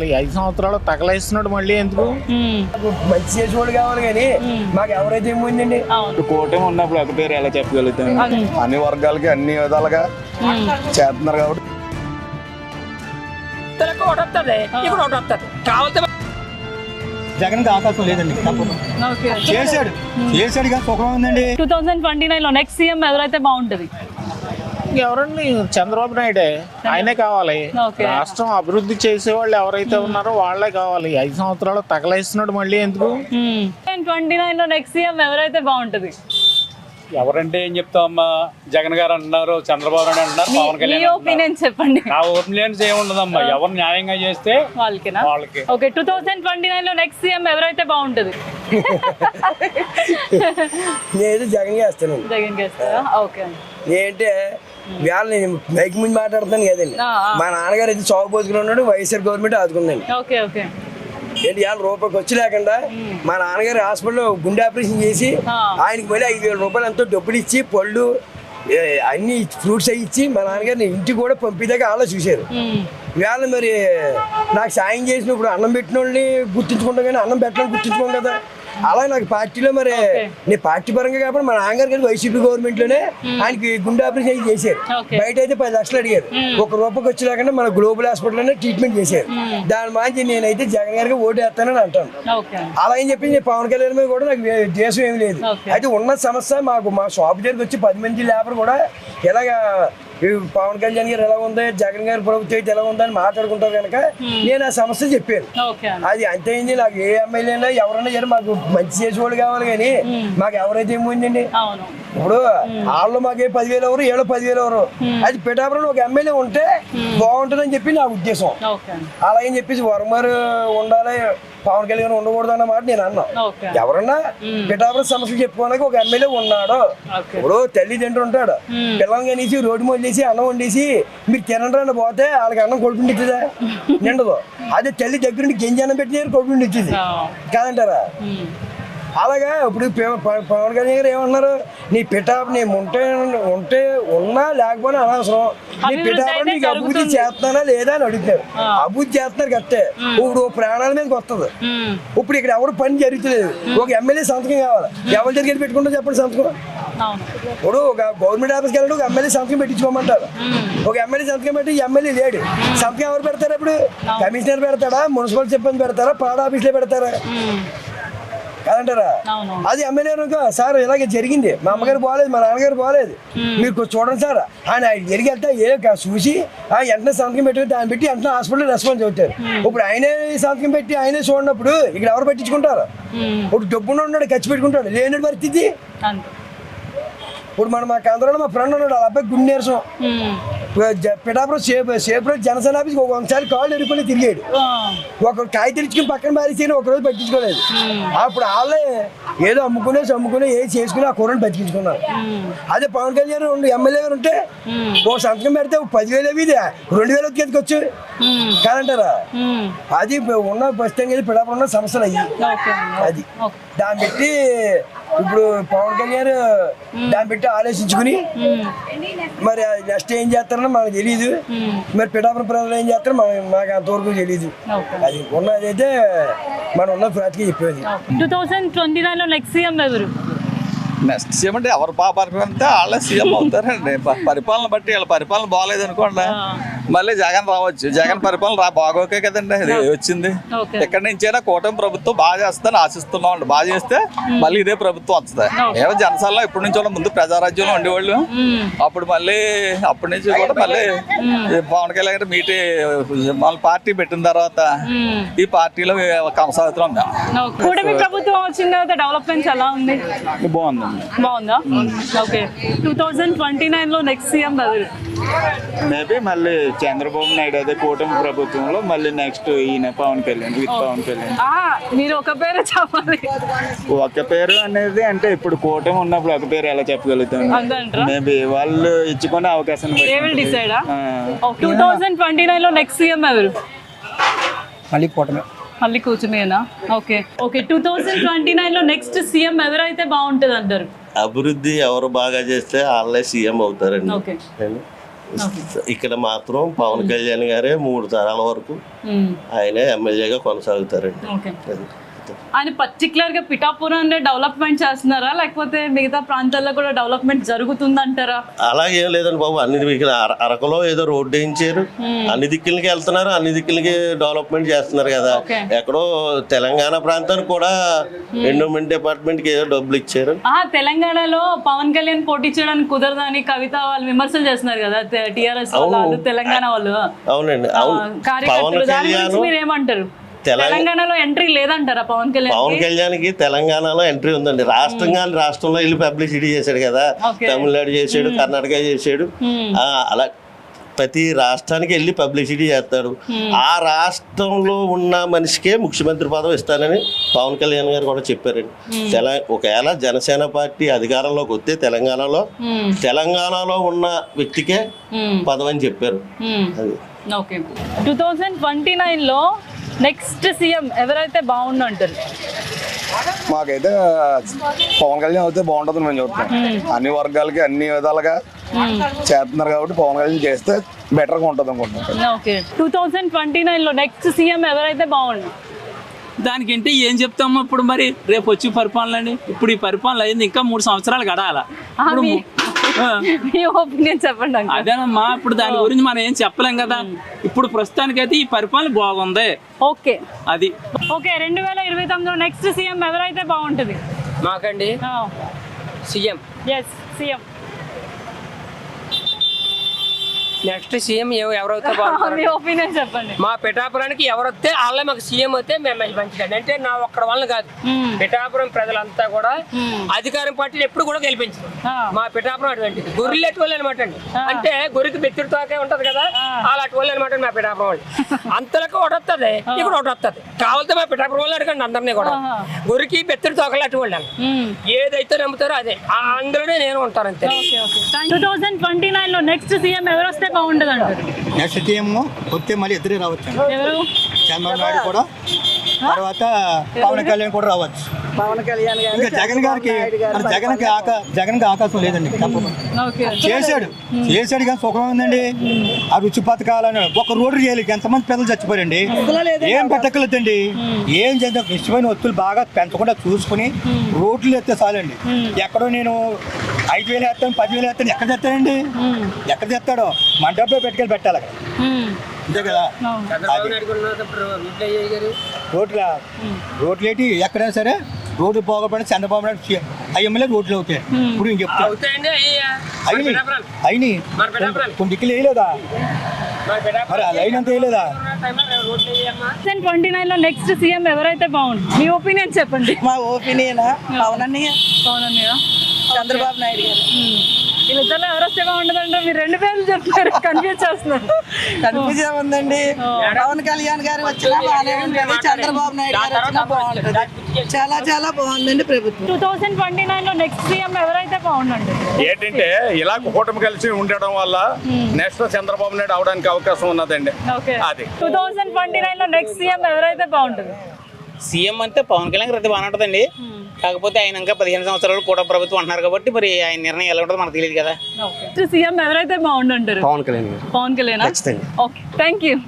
5 సంవత్సరాలు తగలేస్తున్నాడు మళ్ళీ ఎందుకు? మంచి చేసేవాడు కావాలి కానీ మాకు ఎవరైతే ఏముందండి. కూటమి ఉన్నప్పుడు ఒక పేరు ఎలా చెప్పగలుగుతాం? అన్ని వర్గాలకి అన్ని విధాలుగా చేస్తున్నారు కాబట్టి జగన్ కి అవకాశం లేదండి. చేశాడు కానీ సుఖం ఉందండి. 2029 లో నెక్స్ట్ సీఎం ఎవరైతే బాగుంటది? ఎవరండి? చంద్రబాబు నాయుడే, ఆయనే కావాలి. రాష్ట్రం అభివృద్ధి చేసేవాళ్ళు ఎవరైతే ఉన్నారో వాళ్ళే కావాలి. 5 సంవత్సరాలు తగలేస్తున్నాడు మళ్ళీ ఎందుకు? 2029 లో నెక్స్ట్ సీఎం ఎవరైతే బాగుంటది? ఎవరంటే ఏం చెప్తామమ్మా? జగన్ గారు అంటున్నారు, చంద్రబాబు నాయుడు అంటున్నారు, పవన్ కళ్యాణ్ ఒపీనియన్ చెప్పండి. నా ఒపీనియన్స్ ఏముండదమ్మా, ఎవరు న్యాయంగా చేస్తే వాళ్ళకేనా? వాళ్ళకి. ఓకే, 2029 లో నెక్స్ట్ సీఎం ఎవరైతే బాగుంటది? నేను జగన్ చేస్తాను. జగన్ చేస్తారా? ఓకే. ఏంటంటే వేళ నేను మైక్ ముందు మాట్లాడుతాను కదండి. మా నాన్నగారు అయితే చావు పోసుకుని ఉన్నాడు, వైఎస్ఆర్ గవర్నమెంట్ ఆదుకుందండి. Okay okay. ఏంటి ఇవాళ రూపాయి ఖర్చు లేకుండా మా నాన్నగారు హాస్పిటల్లో గుండె ఆపరేషన్ చేసి ఆయనకి మళ్ళీ 5,000 రూపాయలు ఎంతో డబ్బులు ఇచ్చి పళ్ళు అన్ని ఫ్రూట్స్ అవి ఇచ్చి మా నాన్నగారిని ఇంటికి కూడా పంపిదాకా వాళ్ళు చూశారు. ఇవాళ మరి నాకు సాయం చేసినప్పుడు అన్నం పెట్టిన వాళ్ళని గుర్తించుకుంటాం కానీ అన్నం పెట్టడానికి గుర్తించుకోం కదా. అలా నాకు పార్టీలో మరి నేను పార్టీ పరంగా కాబట్టి మా నాన్నగారు కానీ వైసీపీ గవర్నమెంట్ లోనే ఆయనకి గుండె ఆపరేషన్ చేశారు. బయట అయితే 10 లక్షలు అడిగారు, 1 రూపాయికి వచ్చి లేకుండా మన గ్లోబల్ హాస్పిటల్లోనే ట్రీట్మెంట్ చేశారు. దాని మాంచి నేనైతే జగన్ గారికి ఓటు వేస్తానని అంటాను. అలా అని చెప్పి నేను పవన్ కళ్యాణ్ మీద కూడా నాకు దేశం ఏమి లేదు. అయితే ఉన్న సమస్య మాకు మా షాప్ దగ్గరికి వచ్చి 10 మంది లేబర్ కూడా ఇలాగా పవన్ కళ్యాణ్ గారు ఎలా ఉంది, జగన్ గారి ప్రభుత్వం అయితే ఎలా ఉందని మాట్లాడుకుంటారు కనుక నేను ఆ సమస్య చెప్పాను. అది అంతేంది. నాకు ఏ ఎమ్మెల్యేనా ఎవరన్నా సరే మాకు మంచి చేసేవాళ్ళు కావాలి కానీ మాకు ఎవరైతే ఏముందండి. ఇప్పుడు వాళ్ళు మాకే 10,000 ఎవరు, 10,000 ఎవరు. అది పిఠాపురంలో ఒక ఎమ్మెల్యే ఉంటే బాగుంటుందని చెప్పి నా ఉద్దేశం. అలాగని చెప్పేసి వరమరు ఉండాలి, పవన్ కళ్యాణ్ ఉండకూడదు అన్నమాట నేను అన్నా. ఎవరన్నా పిఠాపురం సమస్యలు చెప్పుకోవడానికి ఒక ఎమ్మెల్యే ఉన్నాడు. ఇప్పుడు తల్లిదండ్రులు ఉంటాడు, పిల్లల్ని కనేసి రోడ్డు మొదలేసి అన్నం వండేసి మీరు తినండి పోతే వాళ్ళకి అన్నం కొడుకుని ఇచ్చిందా? నిండదు. అదే తల్లి దగ్గరుండి గంజి అన్నం పెట్టి కొడుకుని ఇచ్చింది కాదంటారా? అలాగా ఇప్పుడు పవన్ కళ్యాణ్ గారు ఏమన్నారు, నీ పిఠాపు నేను ఉంటే ఉన్నా లేకపోయినా అనవసరం, నీ పిఠాపు నీకు అభివృద్ధి చేస్తున్నానా లేదా అని అడుగుతారు. అభివృద్ధి చేస్తున్నారు కట్టే, ఇప్పుడు ప్రాణాల మీదకి వస్తుంది. ఇప్పుడు ఇక్కడ ఎవరు పని జరుగుతలేదు, ఒక ఎమ్మెల్యే సంతకం కావాలి. ఎవరి దగ్గర పెట్టుకుంటా చెప్పండి సంతకం? ఇప్పుడు ఒక గవర్నమెంట్ ఆఫీస్కి వెళ్ళి ఒక ఎమ్మెల్యే సంతకం పెట్టించుకోమంటారు. ఒక ఎమ్మెల్యే సంతకం పెట్టి ఎమ్మెల్యే లేడు, సంతకం ఎవరు పెడతారు? ఇప్పుడు కమిషనర్ పెడతాడా, మున్సిపల్ సిబ్బంది పెడతారా, పాడ ఆఫీస్లో పెడతారా? కాదంటారా? అది ఎమ్మెల్యే సార్ ఇలాగే జరిగింది, మా అమ్మగారు బాగాలేదు, మా నాన్నగారు బాగాలేదు, మీరు చూడండి సార్ ఆయన జరిగి వెళ్తే చూసి వెంటనే సంతకం పెట్టి దాన్ని పెట్టి వెంటనే హాస్పిటల్ రెస్పాన్స్ అవుతారు. ఇప్పుడు ఆయనే సంతకం పెట్టి ఆయనే చూడనప్పుడు ఇక్కడ ఎవరు పట్టించుకుంటారు? ఇప్పుడు డబ్బున్న ఉన్నాడు ఖర్చు పెట్టుకుంటాడు, లేని పరిస్థితి. ఇప్పుడు మా ఆంధ్రలో మా ఫ్రెండ్ ఉన్నాడు, వాళ్ళ అబ్బాయి గుండె నీరసం, పిఠాపురం సేపు జనసేన ఆఫీస్కి ఒకసారి కాళ్ళు ఎరుకొని తిరిగాడు. ఒక కాయ తెరుచుకుని పక్కన మారేసి ఒకరోజు పట్టించుకోలేదు. అప్పుడు వాళ్ళే ఏదో అమ్ముకునే ఏది చేసుకుని ఆ కూరని బతికించుకున్నారు. అదే పవన్ కళ్యాణ్ 2 ఎమ్మెల్యే గారు ఉంటే ఒక సంతకం పెడితే 10,000 ఇది 2,000 ఎత్తుకొచ్చు కాదంటారా? అది ఉన్న ప్రస్తుతం పిఠాపురం ఉన్న సమస్యలు అయ్యి అది దాన్ని పెట్టి ఇప్పుడు పవన్ కళ్యాణ్ దాన్ని పెట్టి ఆలోచించుకుని మరి నెక్స్ట్ ఏం చేస్తారని మనకు తెలియదు. మరి పిఠాపురం ప్రజలు ఏం చేస్తారో మాకు అంతవరకు తెలియదు. అది ఉన్నది అయితే మనం ఉన్న ఫ్లాట్కి చెప్పేది. 2029 లో నెక్స్ట్ సీఎం ఎవరు? నెక్స్ట్ సీఎం అంటే ఎవరు పరిపాలన వాళ్ళే సీఎం అవుతారండి. పరిపాలన బట్టి వాళ్ళ పరిపాలన బాగాలేదు అనుకోండి, మళ్ళీ జగన్ రావచ్చు. జగన్ పరిపాలన బాగోకే కదండి అది వచ్చింది. ఎక్కడి నుంచైనా కూటమి ప్రభుత్వం బాగా చేస్తుందని ఆశిస్తున్నాం అండి. బాగా చేస్తే మళ్ళీ ఇదే ప్రభుత్వం వస్తుంది. ఏమో జనసేనలో ఇప్పటి నుంచి ముందు ప్రజారాజ్యంలో ఉండేవాళ్ళు, అప్పుడు మళ్ళీ అప్పటి నుంచి కూడా మళ్ళీ పవన్ కళ్యాణ్ గారు మన పార్టీ పెట్టిన తర్వాత ఈ పార్టీలో కొనసాగుతున్నాం మేము. కూటమి ప్రభుత్వం వచ్చిన తర్వాత డెవలప్మెంట్స్ ఎలా ఉంది? బాగుందా? ఓకే, 2029 లో నెక్స్ట్ సీఎం ఎవరు? మేబీ మళ్ళీ చంద్రబాబు నాయుడు, అదే కూటమి ప్రభుత్వంలో మళ్ళీ నెక్స్ట్ ఈయన పవన్ కళ్యాణ్ పవన్ కళ్యాణ్. మీరు ఒక పేరు చెప్పాలి. ఒక పేరు అనేది అంటే ఇప్పుడు కూటమి ఉన్నప్పుడు ఒక పేరు ఎలా చెప్పగలుగుతాం? మేబీ వాళ్ళు ఇచ్చుకునే అవకాశం. 2029 లో నెక్స్ట్ సీఎం ఎవరు? మళ్ళీ కూర్చునేనా? ఓకే 2029 లో నెక్స్ట్ సీఎం ఎవరైతే బాగుంటుంది అంటారు? అభివృద్ధి ఎవరు బాగా చేస్తే వాళ్ళే సీఎం అవుతారండి. ఇక్కడ మాత్రం పవన్ కళ్యాణ్ గారే 3 తరాల వరకు ఆయనే ఎమ్మెల్యేగా కొనసాగుతారండి. అది. ఆయన పర్టికులర్ గా పిఠాపురం డెవలప్మెంట్ చేస్తున్నారా లేకపోతే మిగతా ప్రాంతాల్లో కూడా డెవలప్మెంట్ జరుగుతుందంటారా? అలాగేం లేదండి బాబు, అన్ని ఇక్కడ అరకులో ఏదో రోడ్డు వేయించారు, అన్ని దిక్కులకి వెళ్తున్నారు, అన్ని దిక్కులకి డెవలప్మెంట్ చేస్తున్నారు కదా. ఎక్కడో తెలంగాణ ప్రాంతానికి కూడా ఎండోమెంట్ డిపార్ట్మెంట్ కి ఏదో డబ్బులు ఇచ్చారు. తెలంగాణలో పవన్ కళ్యాణ్ పోటీ చేయడానికి కుదరదని కవిత వాళ్ళు విమర్శలు చేస్తున్నారు కదా టిఆర్ఎస్ వాళ్ళు, తెలంగాణ వాళ్ళు. అవునండి, అవును. కార్యకర్తలు దాని గురించి మీరు ఏమంటారు? తెలంగాణలో ఎంట్రీ లేదంటారా పవన్ కళ్యాణ్ కి? తెలంగాణలో ఎంట్రీ ఉందండి. రాష్ట్రంలో వెళ్ళి పబ్లిసిటీ చేశాడు కదా, తమిళనాడు చేశాడు, కర్ణాటక చేశాడు. అలా ప్రతి రాష్ట్రానికి వెళ్ళి పబ్లిసిటీ చేస్తాడు. ఆ రాష్ట్రంలో ఉన్న మనిషికే ముఖ్యమంత్రి పదవి ఇస్తానని పవన్ కళ్యాణ్ గారు కూడా చెప్పారండి. ఒకవేళ జనసేన పార్టీ అధికారంలోకి వస్తే తెలంగాణలో ఉన్న వ్యక్తికే పదవి అని చెప్పారు. అది 2029లో నెక్స్ట్ సీఎం ఎవరైతే బాగుండంటారు? మాకైతే పవన్ కళ్యాణ్ అయితే బాగుంటుంది మేము చూస్తున్నాం. అన్ని వర్గాలకి అన్ని విధాలుగా చేస్తున్నారు కాబట్టి పవన్ కళ్యాణ్ చేస్తే బెటర్గా ఉంటుంది అనుకుంటున్నాం. 2029లో నెక్స్ట్ సీఎం ఎవరైతే బాగుండు? దానికంటే ఏం చెప్తాము ఇప్పుడు, మరి రేపు వచ్చి పరిపాలన అండి. ఇప్పుడు ఈ పరిపాలన అయింది, ఇంకా 3 సంవత్సరాలు గడాల. చెప్పండి. అదేనమ్మా, ఇప్పుడు దాని గురించి మనం ఏం చెప్పలేం కదా. ఇప్పుడు ప్రస్తుతానికైతే ఈ పరిపాలన బాగుంది. ఓకే, అది ఓకే. 2029లో నెక్స్ట్ సీఎం ఎవరైతే బాగుంటుంది? మాకండి సీఎం నెక్స్ట్ సీఎం ఎవరైతే మీ ఒపీనియన్ చెప్పండి. మా పిఠాపురానికి ఎవరైతే వాళ్ళే మాకు సీఎం అయితే మేము మంచిదండి. అంటే నా ఒక్కడ వల్ల కాదు, పిఠాపురం ప్రజలంతా కూడా అధికారం పార్టీని ఎప్పుడు కూడా గెలిపించారు. మా పిఠాపురం అటువంటిది గొర్రెలు వాళ్ళు అనమాట అండి. అంటే గొర్రెకి బెత్తిడితోకే ఉంటది కదా, అలాంటి వాళ్ళు అనమాట మా పిఠాపురం వాళ్ళు. అంతలకు ఒకటి వస్తుంది, ఇక్కడ ఒకటి వస్తుంది. కావాలంటే మా పిఠాపురం వాళ్ళు అడగండి అందరినీ కూడా. గొర్రెకి బెత్తిడి తోకలు అటు వాళ్ళు ఏదైతే నమ్ముతారో అదే, అందులోనే నేను ఉంటాను అంతే. 2029లో నెక్స్ట్ సీఎం ఎవరు వస్తే బాగుంటుంది అంటారు? నెక్స్ట్ సీఎం వస్తే మళ్ళీ ఇద్దరే రావచ్చు. చంద్రబాబు నాయుడు కూడా, తర్వాత పవన్ కళ్యాణ్ కూడా రావచ్చు. ఇంకా జగన్ గారికి జగన్కి ఆకాశం లేదండి. చేశాడు కానీ సుఖం ఉందండి. ఆ రుచి పథకాలని ఒక రోడ్డు చేయలేదు, ఎంతమంది పిల్లలు చచ్చిపోయారండి. ఏం పెట్టక్కలేదండి, ఏం చేద్దాం. ఇష్టమైన వస్తువులు బాగా పెంచకుండా చూసుకుని రోడ్లు ఎత్తే చాలండి. ఎక్కడో నేను 5,000 వేస్తాను, 10,000 వేస్తాను, ఎక్కడ తెస్తానండి? ఎక్కడ తెస్తాడో మన డబ్బే పెట్టుకెళ్ళి పెట్టాలి అక్కడ, అంతే కదా. రోడ్లు ఏంటి ఎక్కడైనా సరే రోడ్లు బాగుపడి చంద్రబాబు నాయుడు అయ్యమ్మలే రోడ్లు అవుతాయి. ఇప్పుడు నేను చెప్తాను అయినాయి కొన్ని దిక్కులు వేయలేదా, మరి అది అయినంత వేయలేదా? 2029లో నెక్స్ట్ సీఎం ఎవరైతే బాగుంటుంది? మీ ఒపీనియన్ చెప్పండి. మా ఒపీనియన్ పవన్ అన్నయ్య, చంద్రబాబు నాయుడు గారు. వీళ్ళిద్దరిలో ఎవరు వస్తే బాగుంటుంది అంటే మీరు 2 పేర్లు చెప్తారు, కన్ఫ్యూజ్ చేస్తున్నారు. కన్ఫ్యూజ్ ఉందండి. పవన్ కళ్యాణ్ గారు వచ్చినా బాగానే ఉంటుంది, చంద్రబాబు నాయుడు గారు వచ్చినా బాగుంటుంది. చాలా చాలా బాగుందండి ప్రభుత్వం. 2029లో నెక్స్ట్ సీఎం ఎవరైతే బాగుండండి? ఏంటంటే ఇలా కూటమి కలిసి ఉండడం వల్ల నెక్స్ట్ చంద్రబాబు నాయుడు అవడానికి అవకాశం ఉన్నదండి. అది 2029లో నెక్స్ట్ సీఎం ఎవరైతే బాగుంటుంది? సీఎం అంటే పవన్ కళ్యాణ్ గారు బాగానే ఉంటుందండి. కాకపోతే ఆయన ఇంకా 15 సంవత్సరాలు కూడా ప్రభుత్వం అంటున్నారు కాబట్టి మరి ఆయన నిర్ణయం ఎలా ఉంటుందో మనకు తెలియదు కదా. సీఎం ఎవరైతే బాగుండంటారు? Pawan Kalyan. Pawan Kalyan. Okay, thank you.